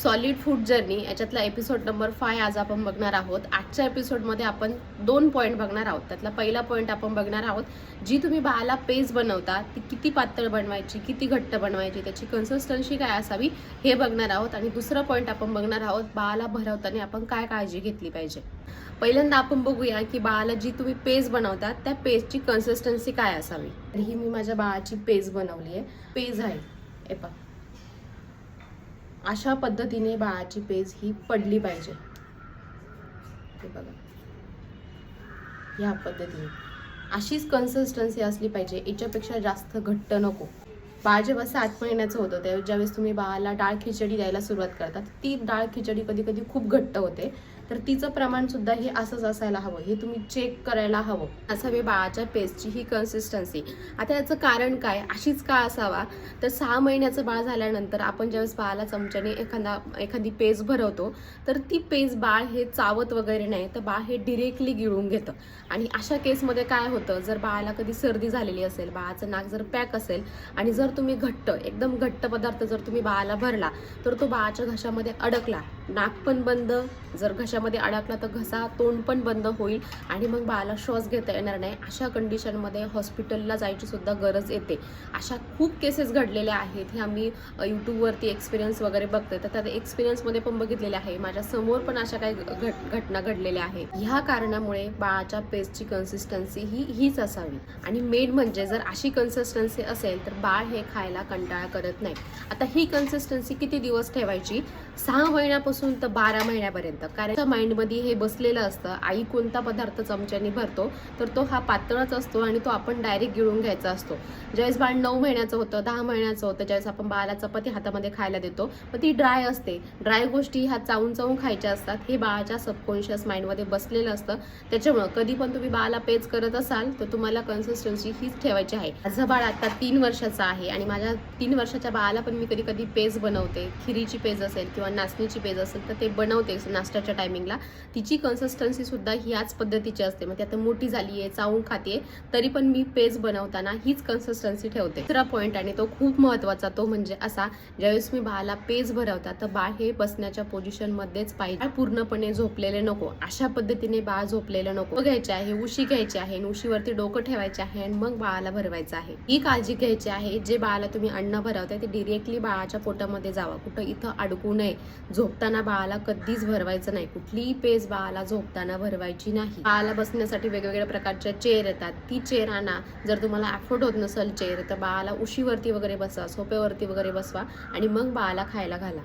Solid food journey याच्यातला episode number 5 आज आपण बघणार आहोत. आजच्या एपिसोडमध्ये आपण 2 पॉईंट बघणार आहोत. त्यातला पहिला पॉईंट आपण बघणार आहोत, जी तुम्ही बाळाला पेज बनवता ती किती पातळ बनवायची, किती घट्ट बनवायची, त्याची कन्सिस्टन्सी काय असावी हे बघणार आहोत. आणि दुसरा पॉईंट आपण बघणार आहोत, बाळाला भरवताना आपण काय काळजी घेतली पाहिजे. पहिल्यांदा आपण बघूया की बाळाला जी तुम्ही पेज बनवता त्या पेजची कन्सिस्टन्सी काय असावी. ही मी माझ्या बाळाची पेज बनवली आहे. पेज आहे हे पहा, अशा पद्धतीने बाळाची पेज ही पडली पाहिजे. हे बघा, या पद्धतीने अशीच कन्सिस्टन्सी असली पाहिजे, याच्यापेक्षा जास्त घट्ट नको. बाळ जेव्हा 7 महिन्याचं होतं त्यावेळी ज्यावेळेस तुम्ही बाळाला डाळ खिचडी द्यायला सुरुवात करतात, ती डाळ खिचडी कधी कधी खूप घट्ट होते, तर तिचं प्रमाण सुद्धा हे असंच असायला हवं. हे तुम्ही चेक करायला हवं असावी बाळाच्या पेजची ही कन्सिस्टन्सी. आता याचं कारण काय, अशीच का असावा, तर 6 महिन्याचं बाळ झाल्यानंतर आपण ज्यावेळेस बाळाला चमच्याने एखादी पेज भरवतो, तर ती पेज बाळ हे चावत वगैरे नाही, तर बाळ हे डिरेक्टली गिळून घेतं. आणि अशा केसमध्ये काय होतं, जर बाळाला कधी सर्दी झालेली असेल, बाळाचं नाक जर पॅक असेल आणि जर तुम्ही एकदम घट्ट पदार्थ जर तुम्ही बाळाला भरला, तर तो बाळाच्या घशामध्ये अडकला, नाक पण बंद, जर घशामध्ये अडकला तर घसा तोंड पण बंद होईल आणि मग बाळाला श्वास घेता येणार नाही. अशा कंडिशनमध्ये हॉस्पिटलला जायची सुद्धा गरज येते. अशा खूप केसेस घडलेल्या आहेत. हे आम्ही यूट्यूबवरती एक्सपिरियन्स वगैरे बघतोय, तर त्या एक्सपिरियन्समध्ये पण बघितलेले आहे. माझ्या समोर पण अशा काही घटना घडलेल्या आहेत. ह्या कारणामुळे बाळाच्या पेजची कन्सिस्टन्सी हीच असावी. आणि मेन म्हणजे जर अशी कन्सिस्टन्सी असेल तर बाळ हे खायला कंटाळा करत नाही. आता ही कन्सिस्टन्सी किती दिवस ठेवायची, 6 महिन्यापासून तर 12 महिन्यापर्यंत. कारण माइंडमध्ये हे बसलेलं असतं, आई कोणता पदार्थ चमच्याने भरतो तर तो हा पातळच असतो आणि तो आपण डायरेक्ट गिळून घ्यायचा असतो. ज्यावेळेस बाळ 9 महिन्याचं होतं, 10 महिन्याचं होतं, ज्यावेळेस आपण बाळाला चपाती हातामध्ये खायला देतो, मग ती ड्राय असते. ड्राय गोष्टी ह्या चावून चावून खायच्या असतात. हे बाळाच्या सबकॉन्शियस माइंडमध्ये बसलेलं असतं. त्याच्यामुळं कधी पण तुम्ही बाळाला पेज करत असाल तर तुम्हाला कन्सिस्टन्सी हीच ठेवायची आहे. माझं बाळ आता 3 वर्षाचं आहे आणि माझ्या 3 वर्षाच्या बाळाला पण मी कधी कधी पेज बनवते. खिरीची पेज असेल किंवा नाचणीची पेज असेल तर ते बनवते नाश्त्याच्या टायमिंगला. तिची कन्सिस्टन्सी सुद्धा ह्याच पद्धतीची असते. मग ती आता मोठी झाली आहे, चावून खाते, तरी पण मी पेज बनवताना हीच कन्सिस्टन्सी ठेवते. दुसरा पॉईंट आणि तो खूप महत्त्वाचा, तो म्हणजे असा, ज्यावेळेस मी बाळाला पेज भरवता तर बाळ हे बसण्याच्या पोझिशनमध्येच पाहिजे. पूर्णपणे झोपलेले नको, अशा पद्धतीने बाळ झोपलेलं नको. घ्यायचे आहे, उशी घ्यायची आहे, उशीवरती डोकं ठेवायचे आहे आणि मग बाळाला भरवायचं आहे. ही काळजी घ्यायची आहे. जे बाळाला तुम्ही अन्न भरवताय ते डिरेक्टली बाळाच्या पोटामध्ये जावं, कुठं इथं अडकू नये. झोपताना बाळाला कधीच भरवायचं नाही. कुठलीही पेज बाळाला झोपताना भरवायची नाही. बाळाला बसण्यासाठी वेगवेगळ्या प्रकारच्या चेअर येतात, ती चेअर आणा. जर तुम्हाला अफोर्ड होत नसेल चेअर, तर बाळाला उशीवरती वगैरे बसवा, सोप्यावरती वगैरे बसवा आणि मग बाळाला खायला घाला.